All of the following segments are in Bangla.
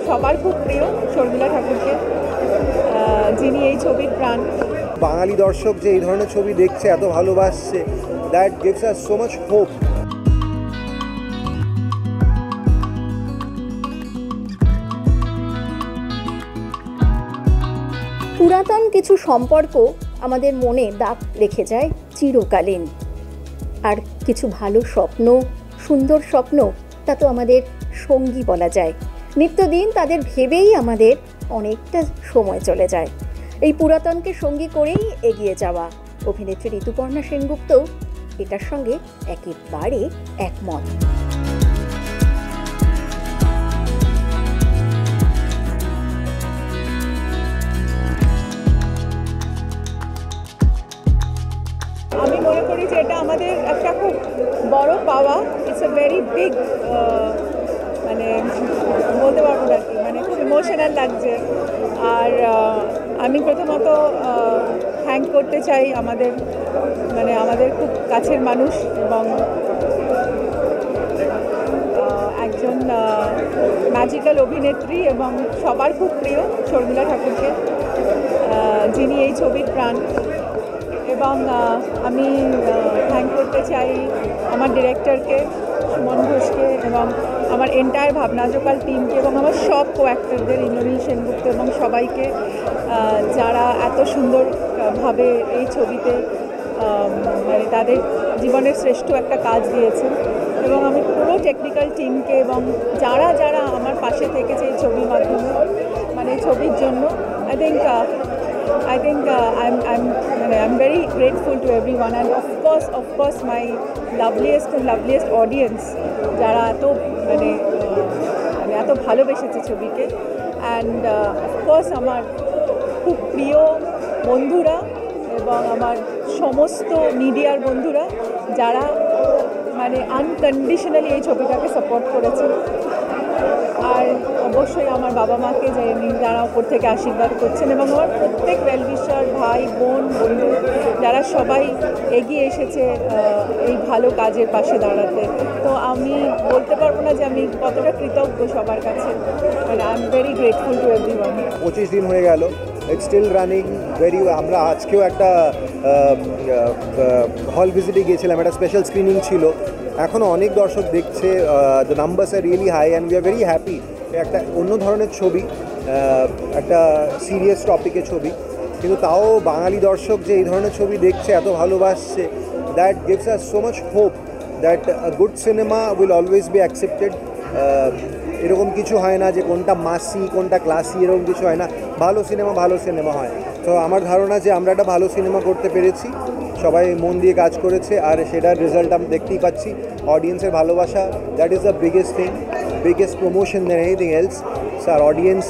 সবার খুব প্রিয় শর্মিলা ঠাকুরকে, যিনি এই ছবির প্রাণ। বাঙালি দর্শক যে এই ধরনের ছবি দেখছে, এত ভালোবাসছে, that gives us so much hope. পুরাতন কিছু সম্পর্ক আমাদের মনে দাগ রেখে যায় চিরকালীন, আর কিছু ভালো স্বপ্ন, সুন্দর স্বপ্ন, তা তো আমাদের সঙ্গী বলা যায়। নিত্যদিন তাদের ভেবেই আমাদের অনেকটা সময় চলে যায়। এই পুরাতনকে সঙ্গী করেই এগিয়ে যাওয়া অভিনেত্রী ঋতুপর্ণা সেনগুপ্ত এটার সঙ্গে একেবারে একমত। আমি মনে করি যে এটা আমাদের একটা খুব বড় পাওয়া। ইটস এ ভেরি বিগ, মানে বলতে পারবো না কি, মানে খুব ইমোশনাল লাগছে। আর আমি প্রথমত থ্যাংক করতে চাই আমাদের খুব কাছের মানুষ এবং একজন ম্যাজিক্যাল অভিনেত্রী এবং সবার খুব প্রিয় শর্মিলা ঠাকুরকে, যিনি এই ছবির প্রাণ। এবং আমি থ্যাংক করতে চাই আমার ডিরেক্টরকে, সুমন ঘোষকে, এবং আমার এন্টায়ার ভাবনাজোকাল টিমকে, এবং আমার সব কো অ্যাক্টরদের, ইন্দ্রনীল সেনগুপ্ত এবং সবাইকে, যারা এত সুন্দরভাবে এই ছবিতে মানে তাদের জীবনের শ্রেষ্ঠ একটা কাজ দিয়েছেন। এবং আমি পুরো টেকনিক্যাল টিমকে এবং যারা যারা আমার পাশে থেকেছে এই ছবির মাধ্যমে, মানে ছবির জন্য, I think I'm very grateful to everyone, and of course my loveliest audience, যারা এত ভালোবেসেছে ছবিকে, and of course আমার খুব প্রিয় বন্ধুরা এবং আমার সমস্ত মিডিয়ার বন্ধুরা, যারা আনকন্ডিশনালি এই ছবিটাকে সাপোর্ট করেছে। আর অবশ্যই আমার বাবা মাকে, যারা ওপর থেকে আশীর্বাদ করছেন, এবং আমার প্রত্যেক ওয়েলউইশার, ভাই বোন, বন্ধু, যারা সবাই এগিয়ে এসেছে এই ভালো কাজের পাশে দাঁড়াতে। তো আমি বলতে পারবো না যে আমি কতটা কৃতজ্ঞ সবার কাছে। I am very grateful to everyone. 25 দিন হয়ে গেল, ইটস স্টিল রানিং ভেরি। আমরা আজকেও একটা হল ভিজিটে গিয়েছিলাম, একটা স্পেশাল স্ক্রিনিং ছিল। এখনও অনেক দর্শক দেখছে, the numbers are really high and we are very happy. একটা অন্য ধরনের ছবি, একটা সিরিয়াস টপিকের ছবি, কিন্তু তাও বাঙালি দর্শক যে এই ধরনের ছবি দেখছে, এত ভালোবাসছে, that gives us so much hope that a good cinema will always be accepted. এরকম কিছু হয় না যে কোনটা মাসি কোনটা ক্লাসি, এরকম কিছু হয় না। ভালো সিনেমা হয়। তো আমার ধারণা যে আমরা একটা ভালো সিনেমা করতে পেরেছি, সবাই মন দিয়ে কাজ করেছে, আর সেটার রেজাল্ট আমরা দেখতেই পাচ্ছি। অডিয়েন্সের ভালোবাসা, that is the biggest thing, biggest promotion than anything else. Sir, audience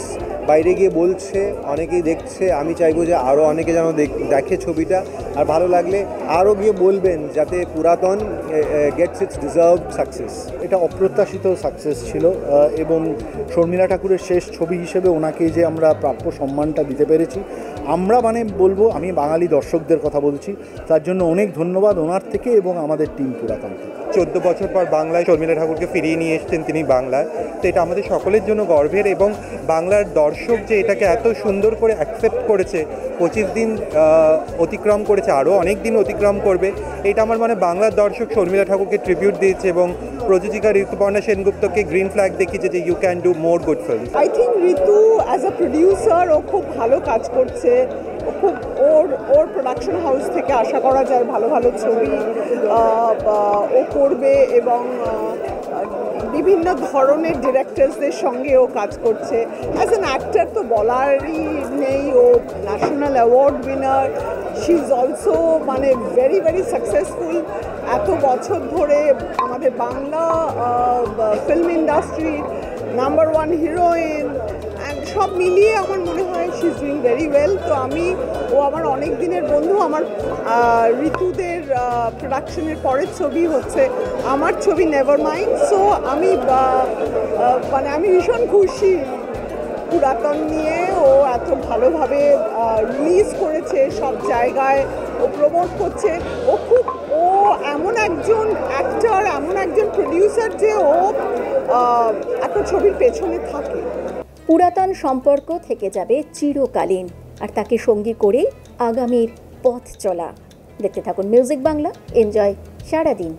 বাইরে গিয়ে বলছে, অনেকেই দেখছে। আমি চাইবো যে আরও অনেকে যেন দেখে ছবিটা, আর ভালো লাগলে আরও গিয়ে বলবেন, যাতে পুরাতন গেটস ইটস ডিজার্ভড সাকসেস। এটা অপ্রত্যাশিত সাকসেস ছিল, এবং শর্মিলা ঠাকুরের শেষ ছবি হিসেবে ওনাকে যে আমরা প্রাপ্য সম্মানটা দিতে পেরেছি, আমরা বলবো, আমি বাঙালি দর্শকদের কথা বলছি, তার জন্য অনেক ধন্যবাদ ওনার থেকে এবং আমাদের টিম পুরাতন থেকে। 14 বছর পর বাংলায় শর্মিলা ঠাকুরকে ফিরিয়ে নিয়ে এসেছেন তিনি বাংলায়। তো এটা আমাদের সকলের জন্য গর্বের, এবং বাংলার দর্শক যে এটাকে এত সুন্দর করে অ্যাকসেপ্ট করেছে, 25 দিন অতিক্রম করেছে, আরও অনেক দিন অতিক্রম করবে। এটা আমার বাংলার দর্শক শর্মিলা ঠাকুরকে ট্রিবিউট দিয়েছে, এবং প্রযোজিকা ঋতুপর্ণা সেনগুপ্তকে গ্রিন ফ্ল্যাগ দেখিয়েছে যে you can do more good film. I think Ritu as a producer ও খুব ভালো কাজ করছে। ওর প্রোডাকশন হাউস থেকে আশা করা যায় ভালো ভালো ছবি ও করবে, এবং বিভিন্ন ধরনের ডিরেক্টরসদের সঙ্গে ও কাজ করছে। অ্যাজ অ্যান অ্যাক্টর তো বলারই নেই, ও national award winner. She is also very very successful. এত বছর ধরে আমাদের বাংলা ফিল্ম ইন্ডাস্ট্রির নাম্বার 1 হিরোইন, অ্যান্ড সব মিলিয়ে আমার মনে হয় she is doing very well. তো ও আমার অনেক দিনের বন্ধু। আমার ঋতুদের প্রোডাকশনের পরের ছবি হচ্ছে আমার ছবি নেভার মাইন্ড। সো আমি ভীষণ খুশি পুরাতন নিয়ে ও এত ভালোভাবে রিলিজ করেছে, সব জায়গায় ও প্রমোট করছে। ও এমন একজন অ্যাক্টর, এমন একজন প্রডিউসার যে ও একটা ছবির পেছনে থাকে। পুরাতন সম্পর্ক থেকে যাবে চিরকালীন, আর তাকে সঙ্গী করে আগামীর পথ চলা। দেখতে থাকুন মিউজিক বাংলা, এনজয় সারাদিন।